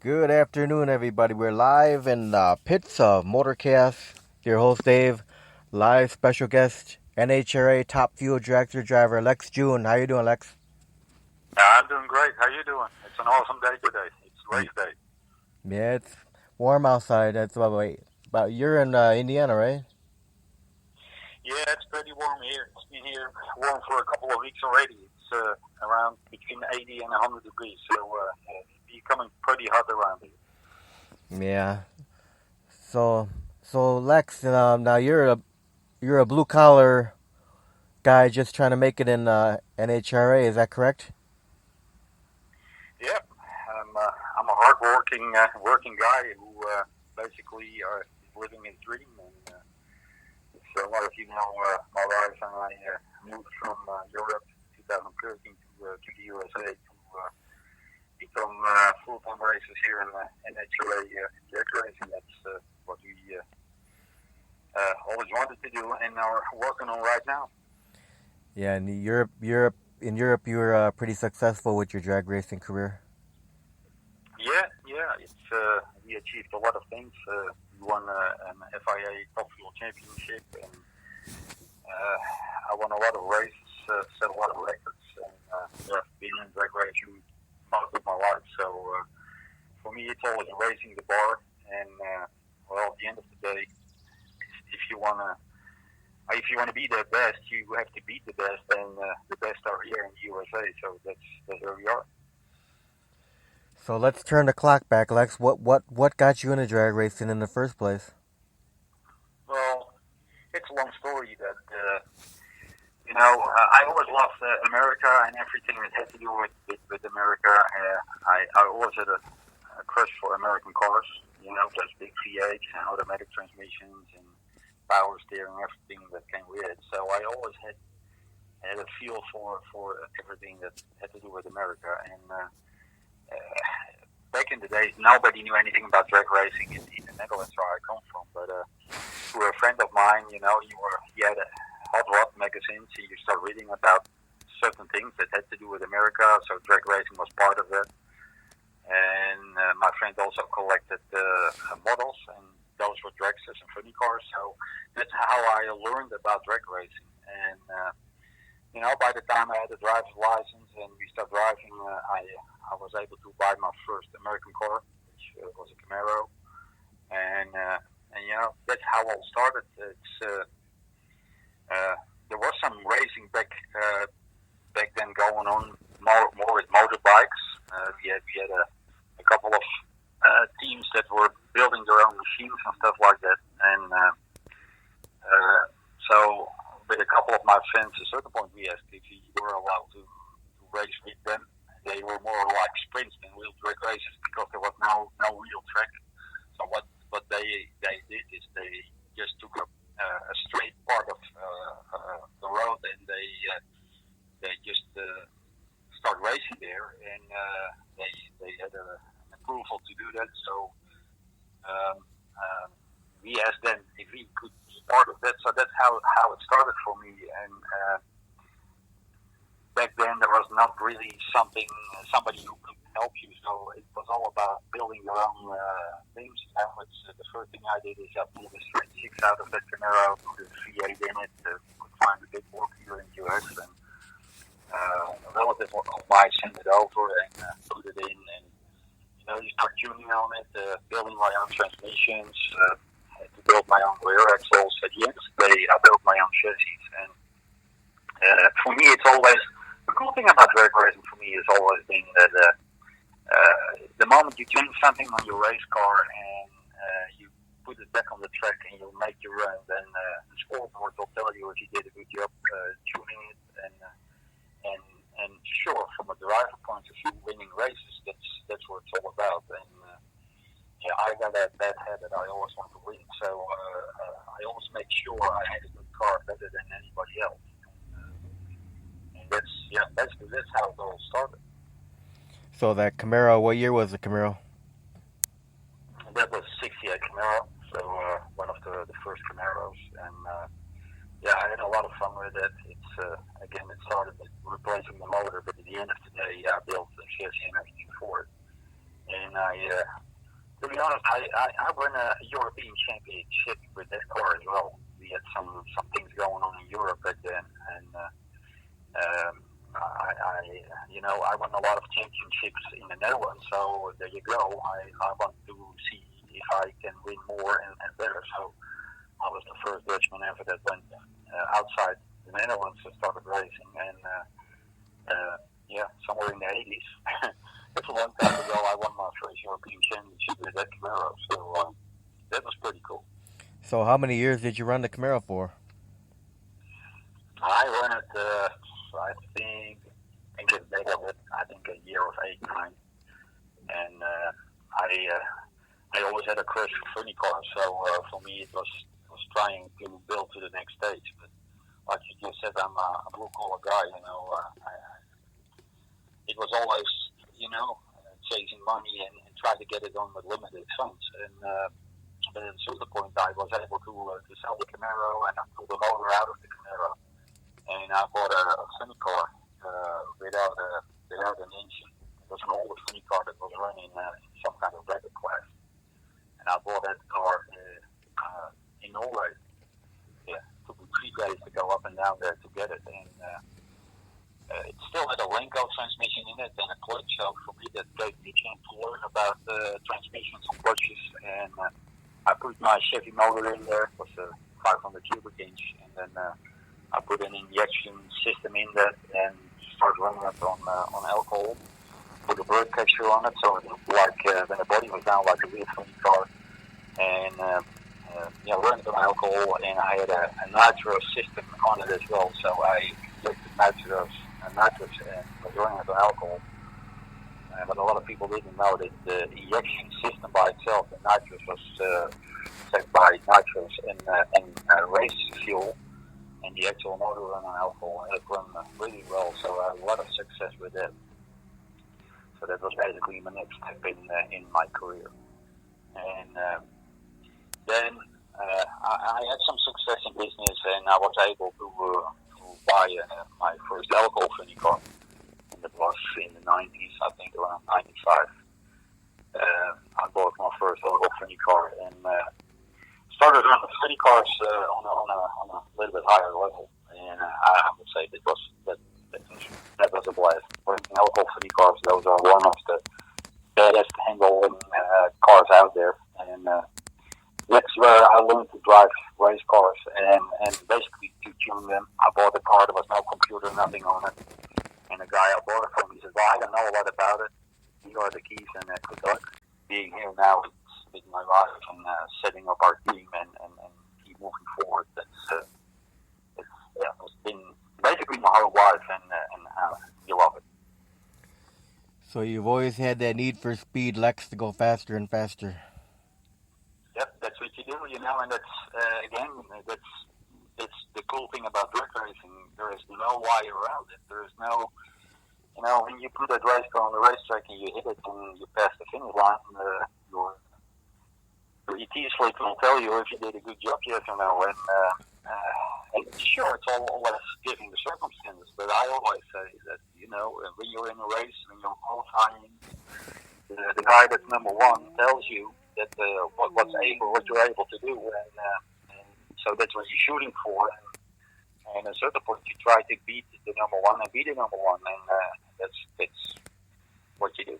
Good afternoon, everybody. We're live in the pits of Motorcast. Your host, Dave. Live special guest, NHRA Top Fuel Dragster driver, Lex Joon. How you doing, Lex? I'm doing great. How you doing? It's an awesome day today. It's race day. Yeah, it's warm outside. That's about you're in Indiana, right? Yeah, it's pretty warm here. It's been here warm for a couple of weeks already. It's around between 80 and 100 degrees, so it's becoming pretty hot around here. Yeah. So Lex, now you're a blue collar guy just trying to make it in NHRA. Is that correct? Yeah, I'm a hardworking working guy who basically is living his dream. And so a lot of you know my wife and I moved from Europe 2013 to the USA to become full-time racers here in NHLA drag racing. That's what we always wanted to do and are working on right now. Yeah, in Europe, you were pretty successful with your drag racing career. Yeah, it's we achieved a lot of things. We won an FIA Top Fuel Championship, and I won a lot of races, set a lot of records, and been in drag racing most of my life. So for me, it's always racing the bar, and well, at the end of the day, if you wanna be the best, you have to beat the best, and the best are here in the USA. So that's where we are. So let's turn the clock back, Lex. What got you into drag racing in the first place? Well, it's a long story that I always loved America and everything that had to do with America. I always had a crush for American cars. Those big V8s and automatic transmissions and power steering, everything that came with it. So I always had a feel for everything that had to do with America. And back in the days, nobody knew anything about drag racing in the Netherlands, where I come from. But through a friend of mine, he had a Hot Rod magazine, so you start reading about certain things that had to do with America. So drag racing was part of it. And my friend also collected models, and those were dragsters and funny cars. So that's how I learned about drag racing. And by the time I had a driver's license and we started driving, I was able to buy my first American car, which was a Camaro. And that's how it all started. There was some racing back then going on more with motorbikes. We had a couple of teams that were building their own machines and stuff like that. And so with a couple of my friends, at a certain point we asked if we were allowed to race with them. They were more like sprints than wheel track races because there was no real track. So what they did is they just took a straight part of the road and they just start racing there, and they had an approval to do that. So we asked them if we could be part of that. So that's how it started for me. And back then there was not really somebody who could help you. So it was all about building your own things. The first thing I did is I pulled a straight six out of that Camaro, put a V8 in it, could find a big work here in the US, and a relative of mine sent it over and put it in, and you start tuning on it, building my own transmissions, had to build my own rear axles. At the end of the day, I built my own chassis, and for me, it's always the cool thing about drag racing. For me, has always been that the moment you tune something on your race car and you put it back on the track and you make your run, then the scoreboard will tell you if you did a good job tuning it. And sure, from a driver point of view, winning races, that's what it's all about. And I got that habit. I always want to win, so I always make sure I had a good car better than anybody else. And that's how it all started. So that Camaro, what year was the Camaro? That was 68 Camaro, so one of the first Camaros, and I had a lot of fun with it. It's again, it started with replacing the motor, but at the end of the day, I built the chassis and everything for it. And to be honest, I won a European Championship with that car as well. We had some things going on in Europe back then, and I won a lot of championships in the Netherlands. So there you go. I want to see if I can win more and better. So I was the first Dutchman ever that went outside the Netherlands and started racing, and somewhere in the 80s. It's a long time ago. I won my first European Championship with that Camaro, so that was pretty cool. So how many years did you run the Camaro for? I ran it, I think a year or 8, 9. And I always had a crush for funny cars, so for me it was trying to build to the next stage. But like you just said, I'm a blue-collar guy, it was always, chasing money and try to get it on with limited funds. And but at a certain point, I was able to sell the Camaro, and I pulled the motor out of the Camaro, and I bought a funny car without an engine. It was an older funny car that was running some kind of record class, and I bought that car in Norway. Yeah, it took me 3 days to go up and down there to get it, and it still had a Lenko transmission in it and a clutch, so for me that gave me a chance to learn about transmissions and clutches, and I put my Chevy motor in there. It was a 500 cubic inch, and then I put an injection system in that and started running it on alcohol. Put a bird texture on it, so it looked like when the body was down like a real funny car, and running it on alcohol, and I had a nitro system on it as well, so I injected nitrous and was running it on alcohol. But a lot of people didn't know that the injection system by itself, the nitrous was set by nitrous and race fuel, and the actual motor ran on alcohol, and it ran really well, so I had a lot of success with that. So that was basically my next step in my career. And then I had some success in business, and I was able to buy my first alcohol funny car. And that was in the 90s, I think around 95. I bought my first alcohol funny car and started running funny cars on a little bit higher level. And I would say that was a blast. Running alcohol funny cars, those are one of the baddest handling cars out there. And that's where I learned to drive race cars and basically to tune them. I bought a car, there was no computer, nothing on it. And the guy I bought it from, he said, well, I don't know a lot about it. Here are the keys, and good luck. Being here now with my wife and setting up our team and keep moving forward, it's been basically my whole life, and you love it. So you've always had that need for speed, Lex, to go faster and faster. Yep, that's what you do, and that's it's the cool thing about drag racing. There is no wire around it. There is no, when you put that race car on the racetrack and you hit it and you pass the finish line, your ET slate will tell you if you did a good job, yes or no. And sure, it's always given the circumstances, but I always say that, when you're in a race, when you're qualifying, the guy that's number one tells you that what you're able to do, and so that's what you're shooting for. And at a certain point, you try to beat the number one and be the number one, and that's what you do.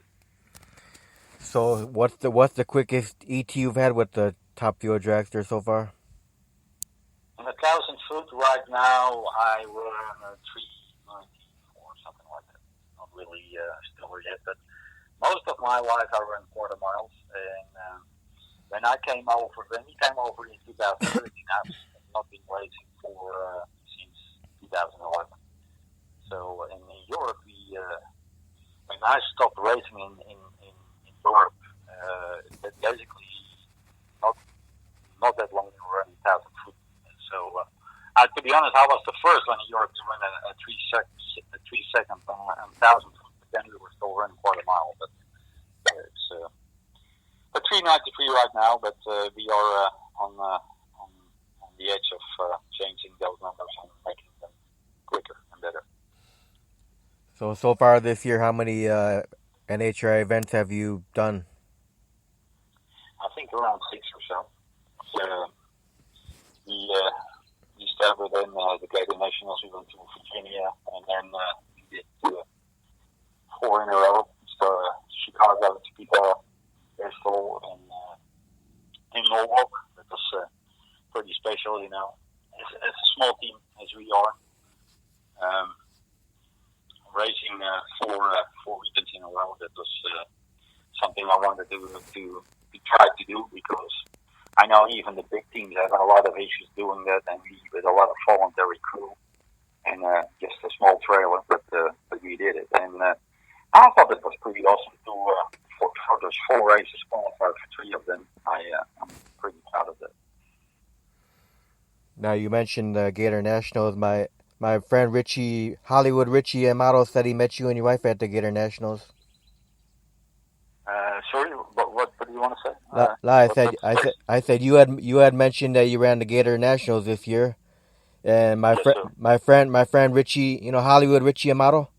So what's the quickest ET you've had with the Top Fuel Dragster so far? On 1,000 foot right now, I run a 394 or something like that. Not really stellar yet, but most of my life I run quarter miles. And when he came over in 2013, I've not been racing since 2011. So in Europe, when I stopped racing in Europe, that basically not that long to run 1,000 foot. So to be honest, I was the first one in Europe to run a 3 second on 1,000 foot. But then we were still running quarter mile. But it's a 393 right now. But we are on the edge of changing those numbers and making them quicker and better. So far this year, how many NHRA events have you done? around 6 or so. So we started with the Gator Nationals. We went to Virginia, and then we did 4 in a row. So Chicago, Topeka, Bristol, and in Norwalk. That was pretty special, you know. As a small team as we are, racing 4 weekends in a row. That was something I wanted to try to do, because I know even the big teams have a lot of issues doing that, and we with a lot of voluntary crew and just a small trailer, but we did it, and I thought it was pretty awesome to for those 4 races qualify for 3 of them. I'm pretty proud of that. Now you mentioned the Gator Nationals. My friend Richie, Hollywood Richie Amato, said he met you and your wife at the Gator Nationals. Sorry, what do you want to say? I said you had mentioned that you ran the Gator Nationals this year, and my friend Richie, you know, Hollywood Richie Amato.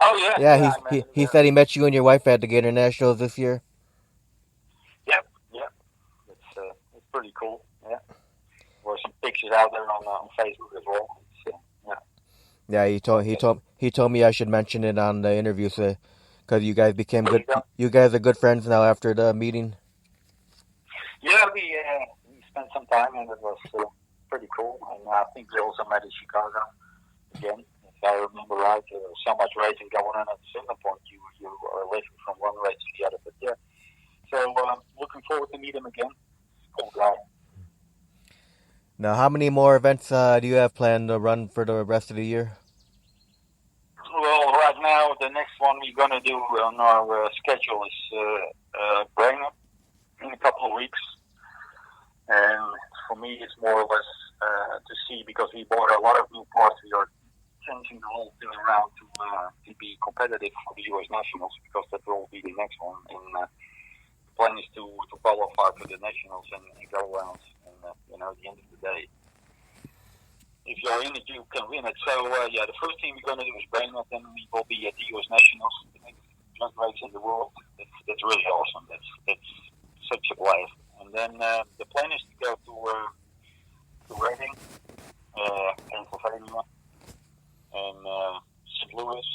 Oh yeah, Yeah, he said he met you and your wife at the Gator Nationals this year. Yeah, it's pretty cool. Yeah, there were some pictures out there on Facebook as well. Yeah, he told me I should mention it on the interview, so because you guys became good. You guys are good friends now after the meeting. Yeah, we spent some time, and it was pretty cool. And I think we also met in Chicago again. If I remember right, there was so much racing going on at a certain point. You are living from one race to the other. But yeah, so looking forward to meet him again. Cool guy. Now, how many more events do you have planned to run for the rest of the year? Well, right now, the next one we're going to do on our schedule is Brainer in a couple of weeks. And for me, it's more or less to see, because we bought a lot of new parts. We are changing the whole thing around to be competitive for the US Nationals, because that will be the next one. And the plan is to qualify for the Nationals and go around. And, at the end of the day, if you're in it, you can win it. So, the first thing we're going to do is Brainerd, then we will be at the US Nationals, the next drag race in the world. That's really awesome. That's such a blast. And then the plan is to go to Reading, Pennsylvania, and St. Louis.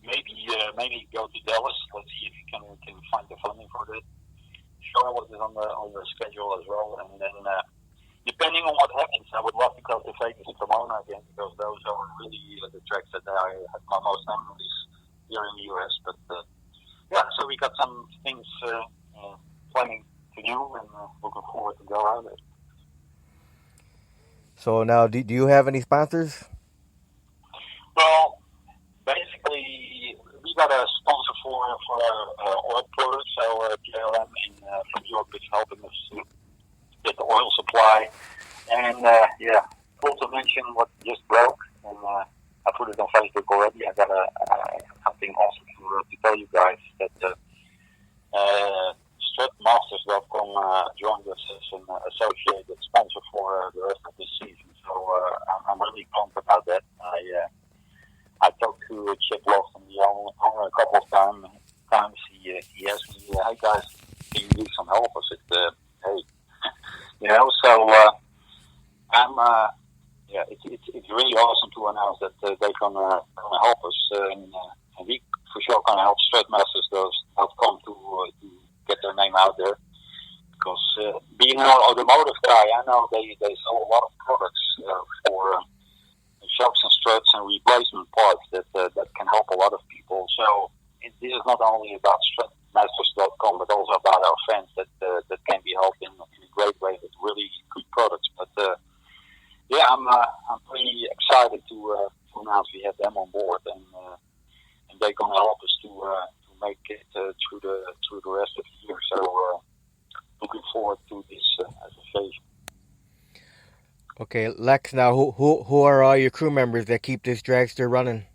Maybe go to Dallas. Let's see if we can find the funding for that. Charlotte is on the schedule as well, and then depending on what happens, I would love to go to Vegas and Pomona again, because those are really the tracks that I have my most memories here in the US. But so we got some things planning to do, and looking forward to go out there. So now, do you have any sponsors? Well, basically, we got a sponsor for our oil products. So KLM from Europe is helping us get the oil supply. And cool to mention what just broke. And I put it on Facebook already. I got something awesome to tell you guys, that strutmasters.com joined us as an associated sponsor for the rest of this season. So I'm really pumped about that. I talked to Chip Lofton, the owner, a couple of times. He asked me, "Hey guys, can you need some help?" I said, "Hey, So it's really awesome to announce that they're gonna help us, and we for sure gonna help strutmasters.com to get their name out there. Because being an automotive guy, I know they sell a lot of products for shocks and struts and replacement parts that can help a lot of people. So this is not only about strutmasters.com, but also about our fans that can be helped in a great way with really good products. But I'm pretty excited to announce we have them on board, and they're going to help us to make it through the rest of the year. So looking forward to this as a phase. Okay, Lex. Now, who are all your crew members that keep this dragster running?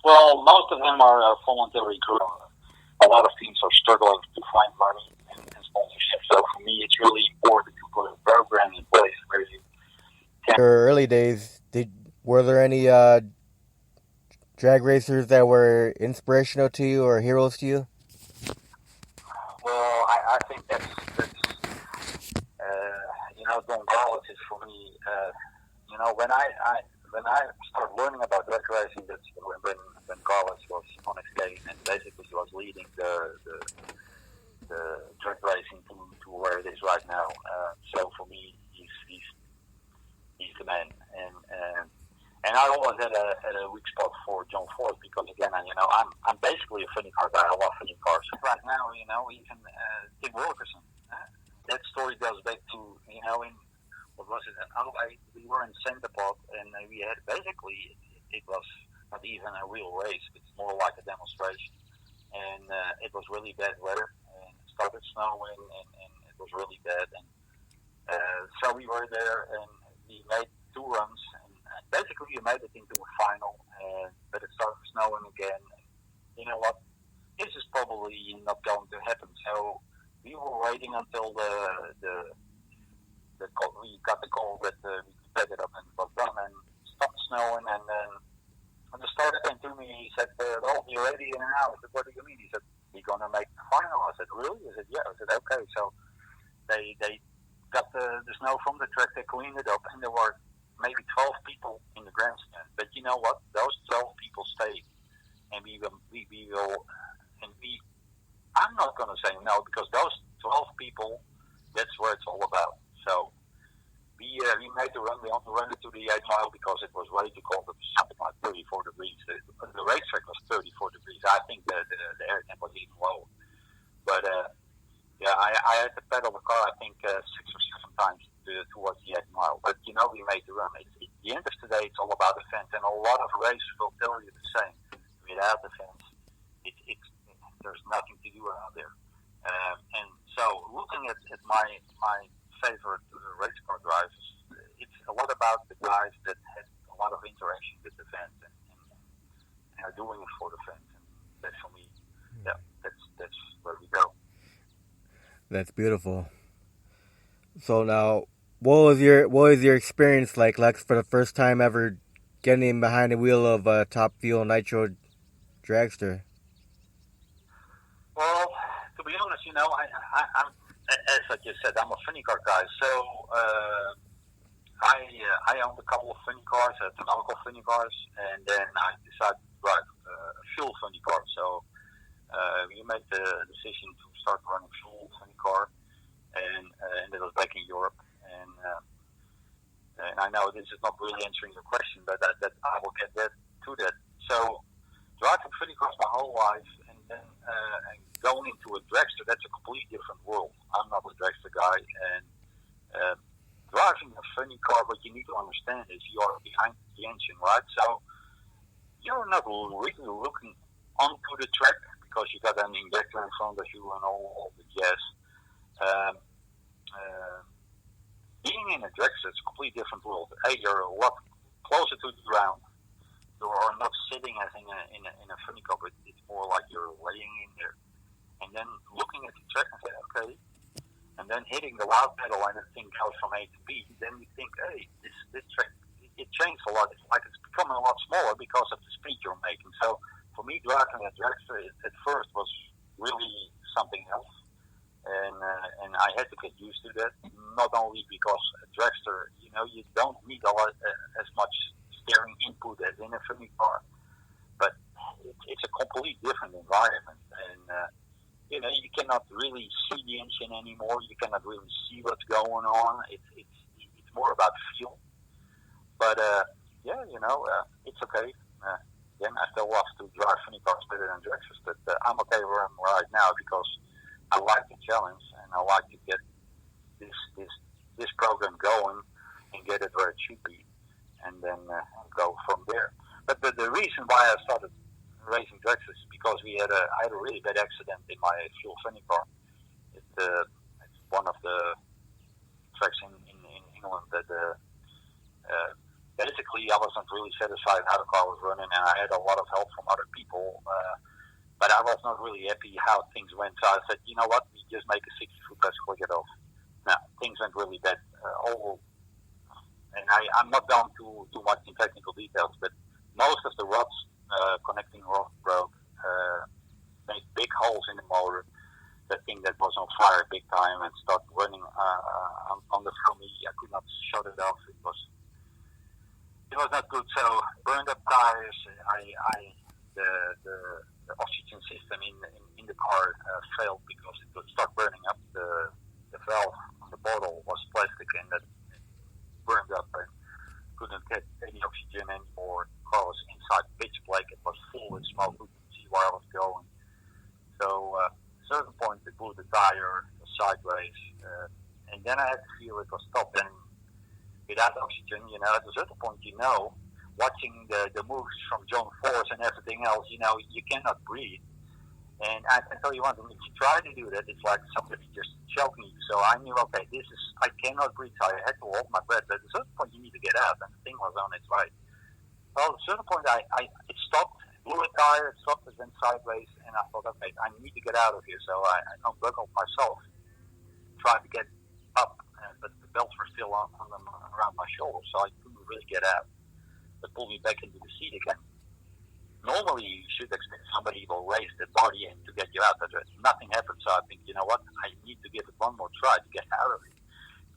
Well, most of them are voluntary crew. A lot of teams are struggling to find money and sponsorship. So for me, it's really important to put a program in place where you can. In your early days, were there any drag racers that were inspirational to you or heroes to you? for me, when I started learning about drag racing, that's when Carlos was on his game, and basically he was leading the drag racing to where it is right now. So for me, he's the man, and I always had a weak spot for John Ford because again, I'm basically a funny car guy. I love funny cars. Right now, even Tim Wilkerson. That story goes back to in what was it? We were in Centerport, and we had basically it was not even a real race. It's more like a demonstration, and it was really bad weather, and it started snowing, and it was really bad, and so we were there, and we made 2 runs, and basically we made it into a final, but it started snowing again. And you know what? This is probably not going to happen. So we were waiting until we got the call that we could pick it up and it was done, and it stopped snowing, and then when the starter came to me, he said, "Oh, you're ready now." I said, "What do you mean?" He said, "We're gonna make the final." I said, "Really?" I said, "Yeah." I said, "Okay." So they got the snow from the track, they cleaned it up, and there were maybe 12 people in the grandstand. But you know what? Those 12 people stayed, and we will, and we. I'm not gonna say no because those 12 people, that's what it's all about. So we made the run. We only ran it to the 8 mile because it was way too cold. It was something like 34 degrees. The racetrack was 34 degrees. I think the air temp was even lower. But I had to pedal the car, I think, 6 or 7 times towards the 8 mile. But, we made the run. At the end of the day, it's all about the fence. And a lot of racers will tell you the same. Without the fence, there's nothing to do out there. And so looking at my favorite race car drivers, it's a lot about the guys that had a lot of interaction with the fence and are doing it for the fence. And that's for me, that's where we go. That's beautiful. So now, what was your experience like, Lex, for the first time ever getting behind the wheel of a Top Fuel Nitro Dragster? Well, to be honest, I'm as I just said, I'm a funny car guy. So I owned a couple of funny cars, canonical funny cars, and then I decided to drive a fuel funny car. So we made the decision to start running fuel funny car, and it was back in Europe. And I know this is not really answering your question, but that I will get to that. So driving funny cars my whole life, and then going into a dragster, that's a completely different world. I'm not a dragster guy, and driving a funny car, what you need to understand is you are behind the engine, right? So you're not really looking onto the track because you got an injector in front of you and all the gas. Being in a dragster, it's a completely different world. Hey, you're a lot closer to the ground. You are not sitting as in a funny car, but it's more like you're laying in there. And then looking at the track and say, okay, and then hitting the loud pedal and the thing goes from A to B, then you think, hey, this track, it changed a lot. It's like it's becoming a lot smaller because of the speed you're making. So for me, driving a dragster at first was really something else. And I had to get used to that, not only because a dragster, you don't need as much steering input as in a funny car, but it's a completely different environment. And you cannot really see the engine anymore. You cannot really see what's going on. It's more about feel. But it's okay. Again, I still love to drive funny cars better than dragsters, but I'm okay where I'm right now because I like the challenge and I like to get this program going and get it where it should be, and then go from there. But the reason why I started racing dragsters is because I had a really bad accident in my fuel funny car. It's one of the tracks in England that basically I wasn't really satisfied how the car was running, and I had a lot of help from other people, but I was not really happy how things went. So I said, you know what, we just make a 60-foot, let's click it off. Now, things went really bad. And I'm not going too much in technical details, but most of the rods connecting rods broke, made big holes in the motor. the thing that was on fire big time and started running on the from me. I could not shut it off. It was not good. So burned up tires. The oxygen system in the car failed because it would start burning up. The valve on the bottle was plastic and that burned up and couldn't get any oxygen anymore. The car was inside pitch black. It was full with smoke. Couldn't see where I was going. So at a certain point, they blew the tire sideways, and then I had to feel it was stopped. And without oxygen, at a certain point, watching the moves from John Force and everything else, you cannot breathe. And I can tell you one thing, if you try to do that, it's like somebody just choking you. So I knew, okay, I cannot breathe. So I had to hold my breath. But at a certain point, you need to get out, and the thing was on its way. Well, at a certain point, it stopped. Blew a tire, it stopped, it went sideways, and I thought, okay, I need to get out of here. So I unbuckled myself, tried to get up, but the belts were still around my shoulders, so I couldn't really get out. They pulled me back into the seat again. Normally, you should expect somebody will raise the body in to get you out, but nothing happened. So I think, you know what, I need to give it one more try to get out of it,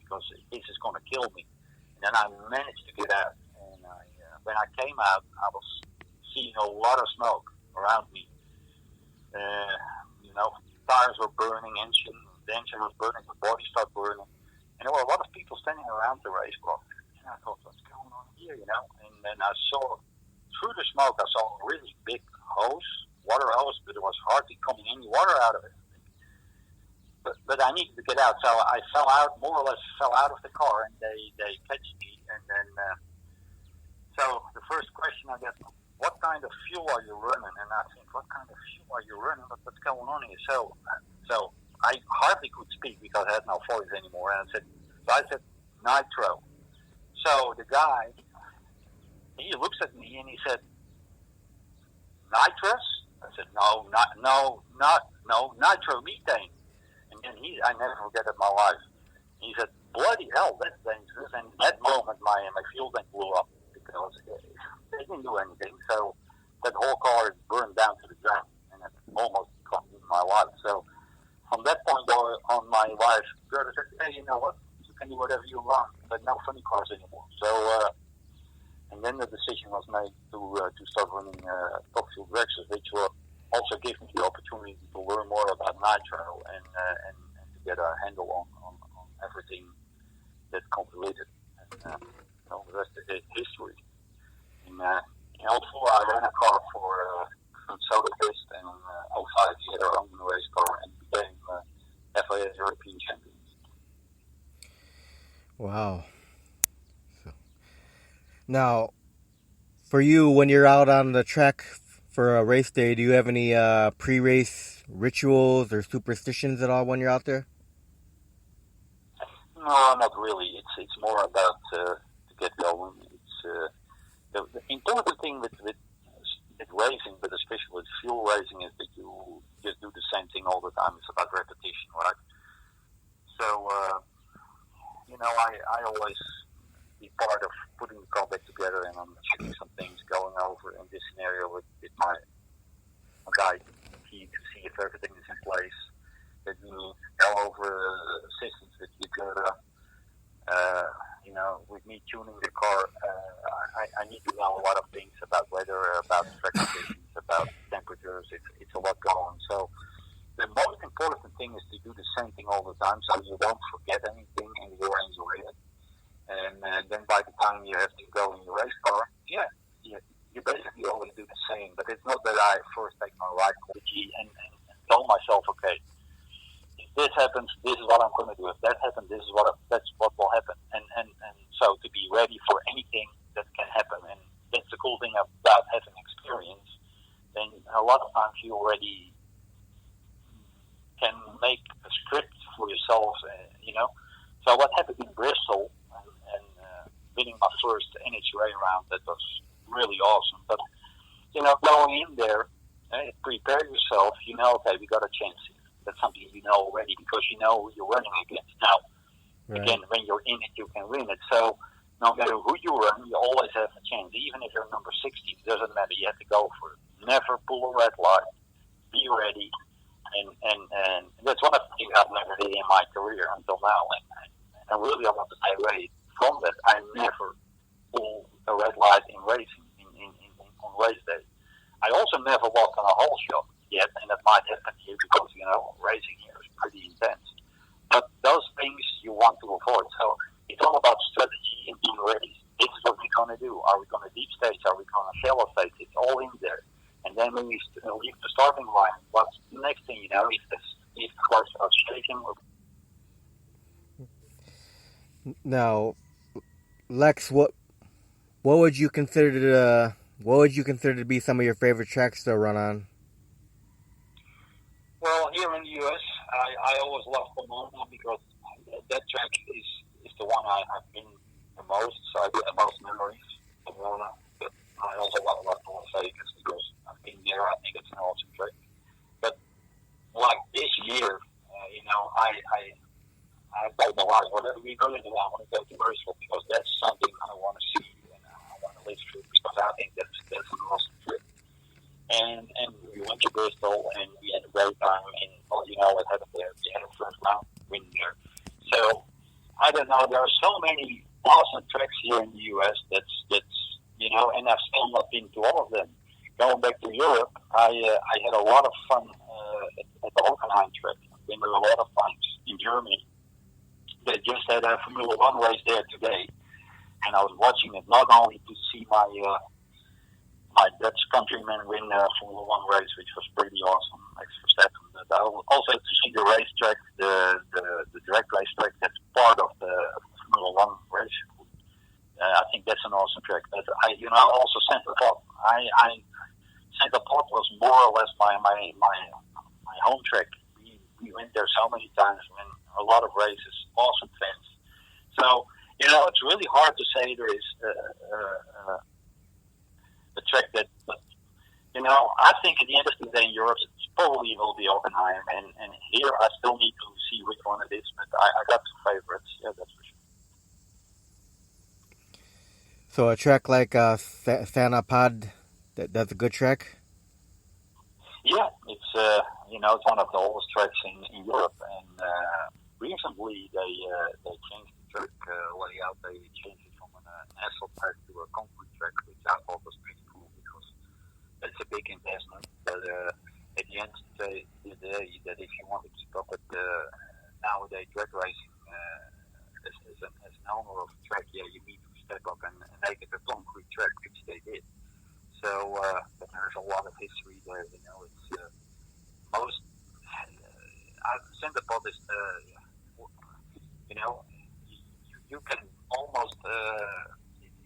because this is going to kill me. And then I managed to get out, and when I came out, I was seeing a lot of smoke around me. Tires were burning, the engine was burning, the body started burning. And there were a lot of people standing around the race block. And I thought, what's going on here, And then I saw, through the smoke, I saw a really big water hose, but there was hardly coming any water out of it. But I needed to get out, so I more or less fell out of the car, and they catched me. And then, so the first question I got, what kind of fuel are you running? And I think, what kind of fuel are you running? What's going on here? So I hardly could speak because I had no voice anymore. And I said, nitro. So the guy, he looks at me and he said, nitrous? I said, no, nitromethane. And then I never forget it in my life. He said, bloody hell, that's dangerous. And at that moment, my fuel tank blew up because they didn't do anything. So that whole car burned down to the ground, and it almost cost me my life. So from that point on, my wife said, hey, you know what? You can do whatever you want, but no funny cars anymore. So, and then the decision was made to start running top fuel Dragsters, which will also give me the opportunity to learn more about nitro and to get a handle on everything that comes with it. And the rest is history. In 04, I ran a car for Soda Fist, and 05, he had our own race car and became FIA European champions. Wow. Now, for you, when you're out on the track for a race day, do you have any pre-race rituals or superstitions at all when you're out there? No, not really. It's more about to get going. It's the important thing with racing, but especially with fuel racing, is that you just do the same thing all the time. It's about repetition, right? So, I always be part of putting the car back together, and I'm checking some things, going over in this scenario with my guy to see if everything is in place. That we go over systems with each other. With me tuning the car, I need to know a lot of things about weather, about track conditions, about temperatures. It's a lot going. So the most important thing is to do the same thing all the time, so you don't forget anything and you enjoy it. And then by the time you have to go in your race car, you basically always do the same. But it's not that I first take my ride quality and tell myself, okay, if this happens, this is what I'm going to do. If that happens, that's what will happen. And so to be ready for anything that can happen, and that's the cool thing about having experience. Then a lot of times you already can make a script for yourself, So what happened in Bristol and winning my first NHRA round, that was really awesome. But going in there, prepare yourself. Okay, we got a chance here. That's something you know already because you know who you're running against. Now, Again, when you're in it, you can win it. So no matter who you run, you always have a chance. Even if you're number 60, it doesn't matter. You have to go for it. Never pull a red light. Be ready. And that's one of the things I've never did in my career until now. And really, I want to stay away from that. I never pull a red light in racing on race day. I also never walked on a whole shot yet, and that might happen here because racing here is pretty intense. But those things you want to avoid. So it's all about strategy and being ready. This is what we're going to do. Are we going to deep stage? Are we going to shallow stage? It's all in there. And then when we leave the starting line, what's the next thing if the car starts shaking? Now, Lex, what would you consider to be some of your favorite tracks to run on? Well, here in the U.S., I always love Pomona because that track is the one I've been the most, so I get the most memories of Pomona. But I also love Las Vegas because I've been there. I think it's an awesome track. But like this year, I told my wife, whatever we go into, I want to go to Bristol because that's something I want to see and I want to live through because I think that's an awesome trip. And we went to Bristol and we had a great time and what happened there? We had a first round win there. So I don't know. There are so many awesome tracks here in the U.S. That's and I've still not been to all of them. Going back to Europe, I had a lot of fun at the Hockenheim track. I've been there a lot of times in Germany. They just had a Formula One race there today, and I was watching it not only to see my Dutch countryman win a Formula One race, which was pretty awesome, Max Verstappen, but also to see the racetrack, the drag racetrack that's part of the Formula One race. I think that's an awesome track. But also Santa Pot. Santa Pot was more or less my home track. We went there so many times, when a lot of races, awesome fans. So it's really hard to say there is a track that, but I think at the end of the day in Europe, it probably will be Hockenheim, and here I still need to see which one it is. But I got some favorites. Yeah, that's for sure. So a track like Santa Pod, that's a good track. Yeah, it's it's one of the oldest tracks in Europe, and recently they changed the track layout. They changed it from an asphalt track to a concrete track, which I thought was pretty cool because it's a big investment. But at the end of the day, that if you want to keep up with nowadays drag racing as an owner of a track, you need to step up and make it a concrete track, which they did. So, but there's a lot of history there. It's most Santa Pod is you can almost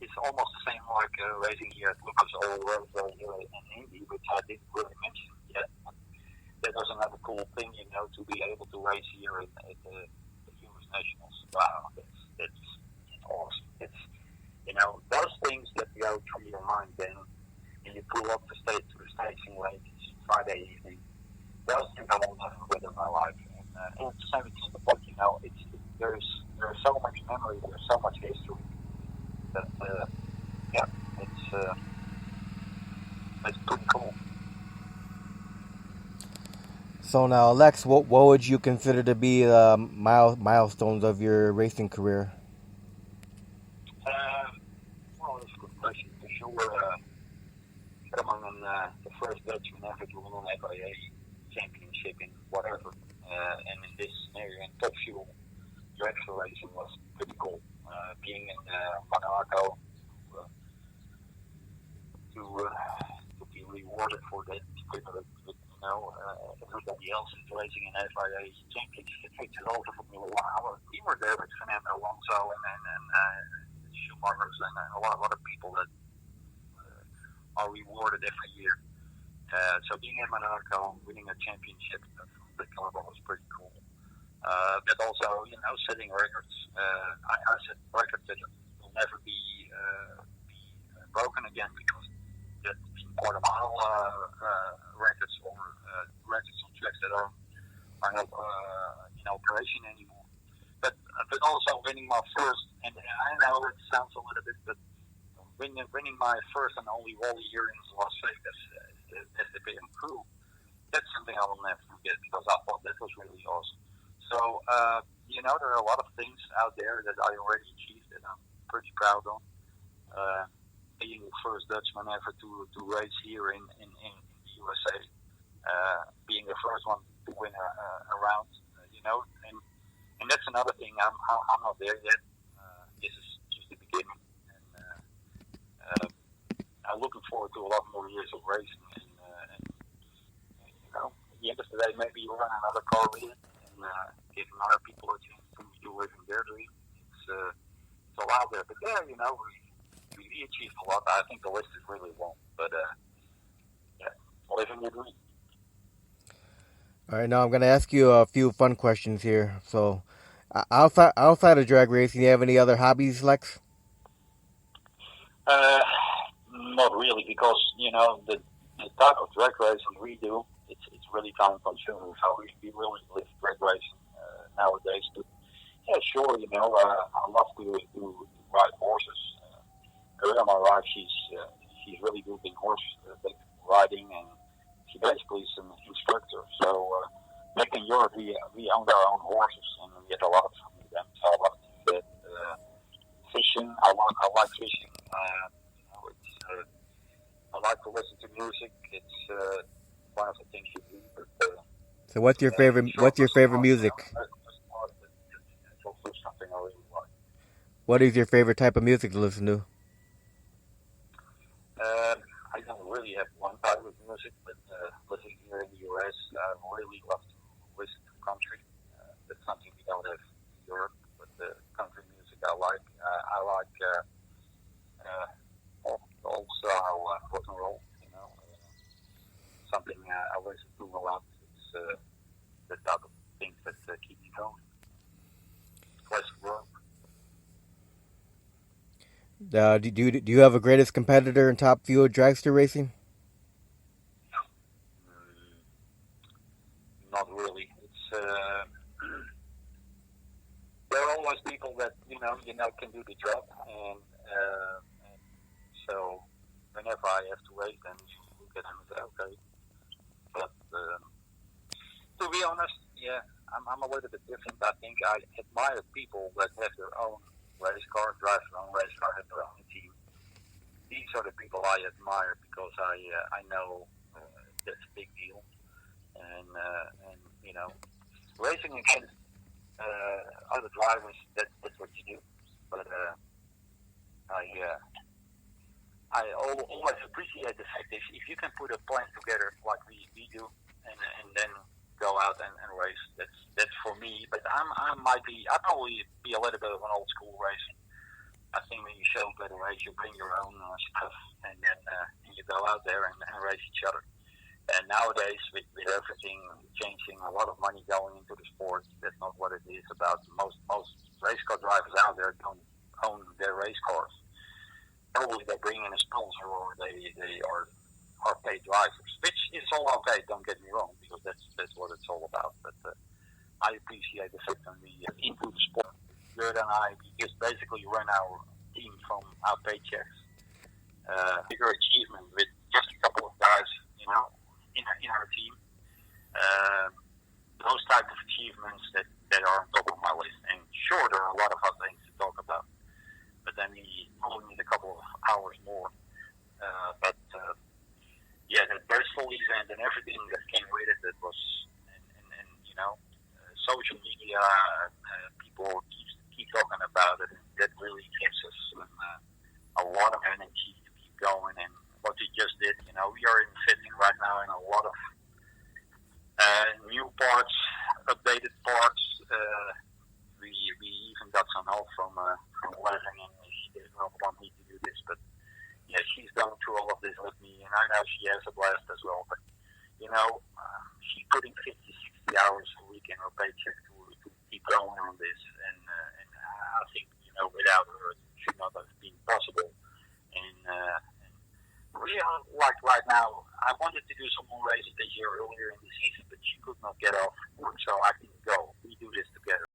it's almost the same like racing here at Lucas Oil Road here in Indy, which I didn't really mention yet. That was another cool thing, to be able to race here at the U.S. Nationals. Wow, that's awesome. It's those things that go through your mind then. And you pull up to the staging late Friday evening. Those things I will never forget in my life. And it's the same with the book, there's so much memory, there's so much history that it's pretty cool. So now, Lex, what would you consider to be the milestones of your racing career? Well, that's a good question. For sure, among the first Dutchman ever to win an FIA championship in whatever, and in this scenario, in Top Fuel, Dragster racing was pretty cool. Being in Monaco to be rewarded for that privilege, everybody else is racing in FIA championship, which is also Formula One. We were there with Fernando Alonso and Schumacher and a lot of other people that are rewarded every year. So being in Monaco, winning a championship from the caliber was pretty cool. But also, setting records. I set records that will never be broken again because that quarter mile records or records on tracks that are not in operation anymore. But also winning my first, and I know it sounds a little bit, but winning my first and only Wally here in Las Vegas as the big crew that's something I will never forget because I thought that was really awesome. So, there are a lot of things out there that I already achieved that I'm pretty proud of. Uh, Being the first Dutchman ever to race here in the USA, being the first one to win a round, and that's another thing. I'm not there yet. This is just the beginning, and I'm looking forward to a lot more years of racing. At the end of the day, maybe you run another car with it and giving other people a chance to live in their dream. It's all out there, but we achieved a lot. I think the list is really long, but living your dream. All right, now I'm gonna ask you a few fun questions here. So, outside of drag racing, do you have any other hobbies, Lex? Uh, Not really, because the type of drag racing we do, it's really time consuming. So we really live drag racing nowadays. But yeah, sure, I love to ride horses. Earlier in my life, she's really good in horse riding, and she basically is an instructor. So back in Europe, we owned our own horses, and we had a lot of fun with them. So I love to do that. Fishing, I like fishing. I like to listen to music. It's one of the things you do. But So, what's your favorite? short What's your was favorite not, music? it's also something I really like. What is your favorite type of music to listen to? I don't really have one type of music, but living here in the US, I really love to listen to country. That's something we don't have in Europe, but country music I like. I like old style rock and roll. Something I listen to a lot. It's the type of things that keep me going. Classic rock. Do you have a greatest competitor in top fuel dragster racing? Not really. It's there are always people that can do the job, and so whenever I have to race, then you look at them and say, okay. But to be honest, yeah, I'm a little bit different. I think I admire people that have their own race car, drive their own race car, have their own team. These are the people I admire because I know that's a big deal, and racing against other drivers, that's what you do. But I always appreciate the fact if you can put a plan together like we do, and then go out and race. That's for me. But I probably be a little bit of an old school racer. I think when you show better race, you bring your own stuff, and then you go out there and race each other. And nowadays, with everything changing, a lot of money going into the sport, that's not what it is about. Most race car drivers out there don't own their race cars. Probably they bring in a sponsor or they are paid drivers, which is all okay. Don't get me wrong, because that's what it's all about. But I appreciate the fact that we into the sport. Gerd and I, we just basically run our team from our paychecks. Bigger achievement with just a couple of guys, in our team. Those type of achievements that are on top of my list. And sure, there are a lot of other things to talk about, but then we probably need a couple of hours more. But yeah, the graceful event and everything that came with it, that was, and social media, people keep talking about it. And that really gives us a lot of energy to keep going. And what we just did, we are investing right now in a lot of new parts, updated parts. We even got some help from Leslie, and she did not want me to do this, but yeah, she's going through all of this with me, and I know she has a blast as well. But she's putting 50, 60 hours a week in her paycheck to keep going on this, and I think without her it should not have been possible. And really, like right now, I wanted to do some more races this year earlier in the season, but she could not get off work, so I can go. We do this together.